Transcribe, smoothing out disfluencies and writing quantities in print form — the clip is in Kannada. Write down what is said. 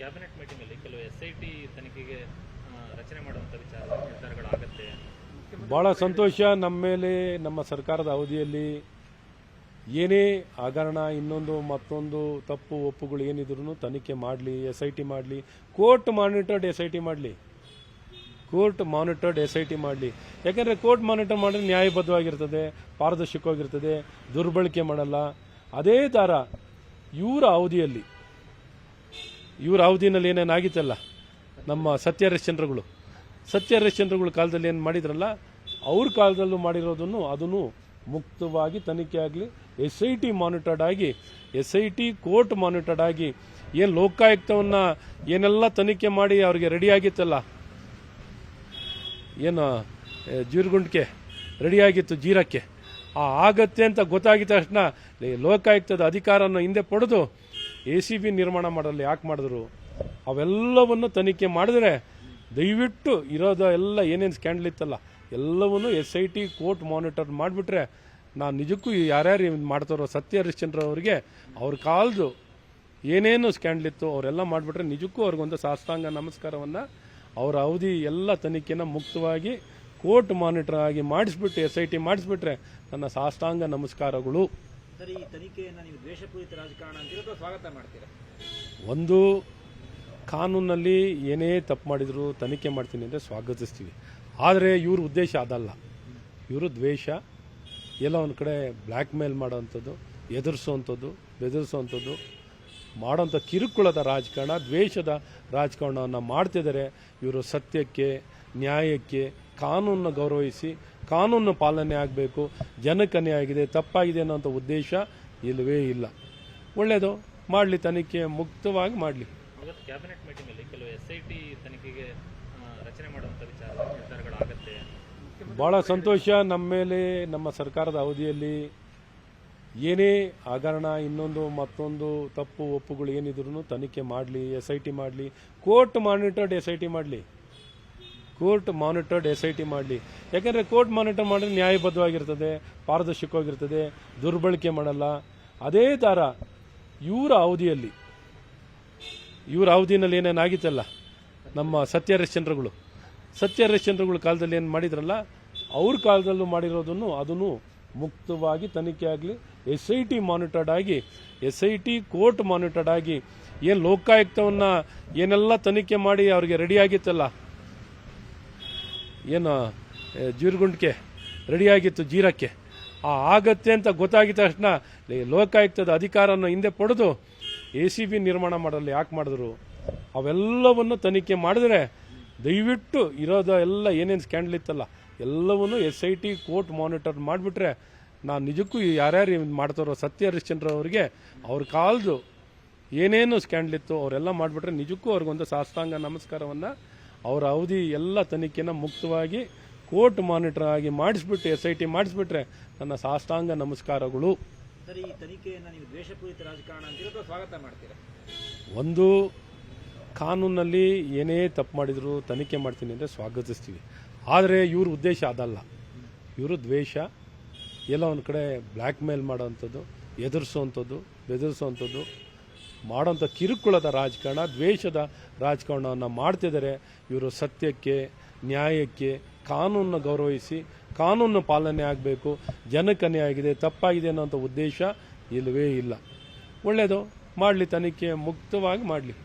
ಕ್ಯಾಬಿನೆಟ್ ಮೀಟಿಂಗ್ ಅಲ್ಲಿ ಕೆಲವು SIT ತನಿಖೆಗೆ ರಚನೆ ಮಾಡುವಂತ ನಿರ್ಧಾರಗಳಾಗುತ್ತೆ. ಬಹಳ ಸಂತೋಷ. ನಮ್ಮ ಮೇಲೆ ನಮ್ಮ ಸರ್ಕಾರದ ಅವಧಿಯಲ್ಲಿ ಏನೇ ಹಗರಣ ಇನ್ನೊಂದು ಮತ್ತೊಂದು ತಪ್ಪು ಒಪ್ಪುಗಳು ಏನಿದ್ರು ತನಿಖೆ ಮಾಡಲಿ, SIT ಮಾಡಲಿ, ಕೋರ್ಟ್ ಮಾನಿಟರ್ಡ್ SIT ಮಾಡಲಿ, ಮಾಡಲಿ. ಯಾಕಂದರೆ ಕೋರ್ಟ್ ಮಾನಿಟರ್ ಮಾಡಿದ್ರೆ ನ್ಯಾಯಬದ್ಧವಾಗಿರ್ತದೆ, ಪಾರದರ್ಶಕವಾಗಿರ್ತದೆ, ದುರ್ಬಳಕೆ ಮಾಡಲ್ಲ. ಅದೇ ಥರ ಇವರ ಅವಧಿನಲ್ಲಿ ಏನೇನಾಗಿತ್ತಲ್ಲ, ನಮ್ಮ ಸತ್ಯ ಹರಿಶ್ಚಂದ್ರಗಳು ಕಾಲದಲ್ಲಿ ಏನು ಮಾಡಿದ್ರಲ್ಲ, ಅವ್ರ ಕಾಲದಲ್ಲೂ ಮಾಡಿರೋದನ್ನು ಅದನ್ನು ಮುಕ್ತವಾಗಿ ತನಿಖೆ ಆಗಲಿ, SIT ಮಾನಿಟರ್ಡ್ ಆಗಿ, SIT ಕೋರ್ಟ್ ಮಾನಿಟರ್ಡ್ ಆಗಿ, ಏನು ಲೋಕಾಯುಕ್ತವನ್ನು ಏನೆಲ್ಲ ತನಿಖೆ ಮಾಡಿ ಅವ್ರಿಗೆ ರೆಡಿ ಆಗಿತ್ತಲ್ಲ, ಏನು ಜೀರ್ಗುಂಡ್ಕೆ ರೆಡಿಯಾಗಿತ್ತು ಜೀರಕ್ಕೆ, ಆಗತ್ತೆ ಅಂತ ಗೊತ್ತಾಗಿದ್ದ ತಕ್ಷಣ ಲೋಕಾಯುಕ್ತದ ಅಧಿಕಾರವನ್ನು ಹಿಂದೆ ಪಡೆದು ACB ನಿರ್ಮಾಣ ಮಾಡಲ್ಲ. ಯಾಕೆ ಮಾಡಿದ್ರು? ಅವೆಲ್ಲವನ್ನು ತನಿಖೆ ಮಾಡಿದ್ರೆ ದಯವಿಟ್ಟು ಇರೋದು ಎಲ್ಲ ಏನೇನು ಸ್ಕ್ಯಾಂಡಲ್ ಇತ್ತಲ್ಲ ಎಲ್ಲವನ್ನೂ SIT ಕೋರ್ಟ್ ಮಾನಿಟರ್ ಮಾಡಿಬಿಟ್ರೆ ನಾನು ನಿಜಕ್ಕೂ ಯಾರ್ಯಾರು ಮಾಡ್ತಾರೋ ಸತ್ಯ ಹರಿಶ್ಚಂದ್ರ ಅವರಿಗೆ ಅವ್ರ ಕಾಲದು ಏನೇನು ಸ್ಕ್ಯಾಂಡಲ್ ಇತ್ತು ಅವರೆಲ್ಲ ಮಾಡಿಬಿಟ್ರೆ ನಿಜಕ್ಕೂ ಅವ್ರಿಗೊಂದು ಸಾಷ್ಟಾಂಗ ನಮಸ್ಕಾರವನ್ನು, ಅವರ ಅವಧಿ ಎಲ್ಲ ತನಿಖೆನ ಮುಕ್ತವಾಗಿ ಕೋರ್ಟ್ ಮಾನಿಟರ್ ಆಗಿ ಮಾಡಿಸ್ಬಿಟ್ಟು SIT ಮಾಡಿಸ್ಬಿಟ್ರೆ ನನ್ನ ಸಾಷ್ಟಾಂಗ ನಮಸ್ಕಾರಗಳು. ಸರ್, ಈ ತನಿಖೆಯನ್ನು ನೀವು ದ್ವೇಷಪೂರಿತ ರಾಜಕಾರಣ ಅಂತೀರಾ ಸ್ವಾಗತ ಮಾಡ್ತೀರಾ? ಒಂದು ಕಾನೂನಲ್ಲಿ ಏನೇ ತಪ್ಪು ಮಾಡಿದ್ರು ತನಿಖೆ ಮಾಡ್ತೀನಿ ಅಂದರೆ ಸ್ವಾಗತಿಸ್ತೀವಿ. ಆದರೆ ಇವ್ರ ಉದ್ದೇಶ ಅದಲ್ಲ. ಇವರು ದ್ವೇಷ, ಎಲ್ಲ ಒಂದು ಕಡೆ ಬ್ಲ್ಯಾಕ್ ಮೇಲ್ ಮಾಡೋವಂಥದ್ದು, ಎದುರಿಸೋವಂಥದ್ದು, ಬೆದರಿಸೋವಂಥದ್ದು, ಮಾಡೋಂಥ ಕಿರುಕುಳದ ರಾಜಕಾರಣ, ದ್ವೇಷದ ರಾಜಕಾರಣವನ್ನು ಮಾಡ್ತಿದ್ದಾರೆ. ಇವರು ಸತ್ಯಕ್ಕೆ, ನ್ಯಾಯಕ್ಕೆ, ಕಾನೂನನ್ನು ಗೌರವಿಸಿ ಕಾನೂನು ಪಾಲನೆ ಆಗಬೇಕು, ಜನಕ್ಕೆ ಅನ್ಯಾಯ ಆಗಿದೆ, ತಪ್ಪಾಗಿದೆ ಅನ್ನೋಂಥ ಉದ್ದೇಶ ಇಲ್ಲವೇ ಇಲ್ಲ. ಒಳ್ಳೆಯದು, ಮಾಡಲಿ, ತನಿಖೆ ಮುಕ್ತವಾಗಿ ಮಾಡಲಿ. ಕ್ಯಾಬಿನೆಟ್ ಮೀಟಿಂಗ್ ಅಲ್ಲಿ ಕೆಲವು SIT ತನಿಖೆಗೆ ರಚನೆ ಮಾಡುವಂತ ನಿರ್ಧಾರಗಳಾಗುತ್ತೆ. ಬಹಳ ಸಂತೋಷ. ನಮ್ಮ ಮೇಲೆ ನಮ್ಮ ಸರ್ಕಾರದ ಅವಧಿಯಲ್ಲಿ ಏನೇ ಹಗರಣ ಇನ್ನೊಂದು ಮತ್ತೊಂದು ತಪ್ಪು ಒಪ್ಪುಗಳು ಏನಿದ್ರು ತನಿಖೆ ಮಾಡಲಿ, SIT ಮಾಡಲಿ, ಕೋರ್ಟ್ ಮಾನಿಟರ್ಡ್ SIT ಮಾಡಲಿ, ಯಾಕಂದರೆ ಕೋರ್ಟ್ ಮಾನಿಟರ್ ಮಾಡಿದ್ರೆ ನ್ಯಾಯಬದ್ಧವಾಗಿರ್ತದೆ, ಪಾರದರ್ಶಕವಾಗಿರ್ತದೆ, ದುರ್ಬಳಕೆ ಮಾಡಲ್ಲ. ಅದೇ ಥರ ಇವರ ಅವಧಿನಲ್ಲಿ ಏನೇನಾಗಿತ್ತಲ್ಲ, ನಮ್ಮ ಸತ್ಯ ಹರಿಶ್ಚಂದ್ರಗಳು ಕಾಲದಲ್ಲಿ ಏನು ಮಾಡಿದ್ರಲ್ಲ, ಅವ್ರ ಕಾಲದಲ್ಲೂ ಮಾಡಿರೋದನ್ನು ಅದನ್ನು ಮುಕ್ತವಾಗಿ ತನಿಖೆ ಆಗಲಿ, SIT ಮಾನಿಟರ್ಡ್ ಆಗಿ, SIT ಕೋರ್ಟ್ ಮಾನಿಟರ್ಡ್ ಆಗಿ, ಏನು ಲೋಕಾಯುಕ್ತವನ್ನು ಏನೆಲ್ಲ ತನಿಖೆ ಮಾಡಿ ಅವ್ರಿಗೆ ರೆಡಿ ಆಗಿತ್ತಲ್ಲ, ಏನು ಜೀರ್ಗುಂಡ್ಕೆ ರೆಡಿಯಾಗಿತ್ತು ಜೀರಕ್ಕೆ, ಆಗತ್ತೆ ಅಂತ ಗೊತ್ತಾಗಿದ್ದ ತಕ್ಷಣ ಲೋಕಾಯುಕ್ತದ ಅಧಿಕಾರವನ್ನು ಹಿಂದೆ ಪಡೆದು ACB ನಿರ್ಮಾಣ ಮಾಡಲ್ಲ. ಯಾಕೆ ಮಾಡಿದ್ರು? ಅವೆಲ್ಲವನ್ನು ತನಿಖೆ ಮಾಡಿದ್ರೆ ದಯವಿಟ್ಟು ಇರೋದು ಎಲ್ಲ ಏನೇನು ಸ್ಕ್ಯಾಂಡಲ್ ಇತ್ತಲ್ಲ ಎಲ್ಲವನ್ನೂ SIT ಕೋರ್ಟ್ ಮಾನಿಟರ್ ಮಾಡಿಬಿಟ್ರೆ ನಾನು ನಿಜಕ್ಕೂ ಯಾರ್ಯಾರು ಮಾಡ್ತಾರೋ ಸತ್ಯ ಹರಿಶ್ಚಂದ್ರ ಅವರಿಗೆ ಅವ್ರ ಕಾಲದು ಏನೇನು ಸ್ಕ್ಯಾಂಡಲ್ ಇತ್ತು ಅವರೆಲ್ಲ ಮಾಡಿಬಿಟ್ರೆ ನಿಜಕ್ಕೂ ಅವ್ರಿಗೊಂದು ಸಾಷ್ಟಾಂಗ ನಮಸ್ಕಾರವನ್ನು, ಅವರ ಅವಧಿ ಎಲ್ಲ ತನಿಖೆನ ಮುಕ್ತವಾಗಿ ಕೋರ್ಟ್ ಮಾನಿಟರ್ ಆಗಿ ಮಾಡಿಸ್ಬಿಟ್ಟು SIT ಮಾಡಿಸ್ಬಿಟ್ರೆ ನನ್ನ ಸಾಷ್ಟಾಂಗ ನಮಸ್ಕಾರಗಳು. ಸರ್, ಈ ತನಿಖೆಯನ್ನು ನೀವು ದ್ವೇಷಪೂರಿತ ರಾಜಕಾರಣ ಅಂತೀರಾ ಸ್ವಾಗತ ಮಾಡ್ತೀರಾ? ಒಂದು ಕಾನೂನಲ್ಲಿ ಏನೇ ತಪ್ಪು ಮಾಡಿದ್ರು ತನಿಖೆ ಮಾಡ್ತೀನಿ ಅಂದರೆ ಸ್ವಾಗತಿಸ್ತೀವಿ. ಆದರೆ ಇವ್ರ ಉದ್ದೇಶ ಅದಲ್ಲ. ಇವರು ದ್ವೇಷ, ಎಲ್ಲ ಒಂದು ಕಡೆ ಬ್ಲ್ಯಾಕ್ ಮೇಲ್ ಮಾಡೋವಂಥದ್ದು, ಎದುರಿಸೋವಂಥದ್ದು, ಬೆದರಿಸೋವಂಥದ್ದು, ಮಾಡೋಂಥ ಕಿರುಕುಳದ ರಾಜಕಾರಣ, ದ್ವೇಷದ ರಾಜಕಾರಣವನ್ನು ಮಾಡ್ತಿದ್ದಾರೆ. ಇವರು ಸತ್ಯಕ್ಕೆ, ನ್ಯಾಯಕ್ಕೆ, ಕಾನೂನನ್ನು ಗೌರವಿಸಿ ಕಾನೂನು ಪಾಲನೆ ಆಗಬೇಕು, ಜನಕ್ಕೆ ಅನ್ಯಾಯ ಆಗಿದೆ, ತಪ್ಪಾಗಿದೆ ಅನ್ನೋಂಥ ಉದ್ದೇಶ ಇಲ್ಲವೇ ಇಲ್ಲ. ಒಳ್ಳೆಯದು, ಮಾಡಲಿ, ತನಿಖೆ ಮುಕ್ತವಾಗಿ ಮಾಡಲಿ.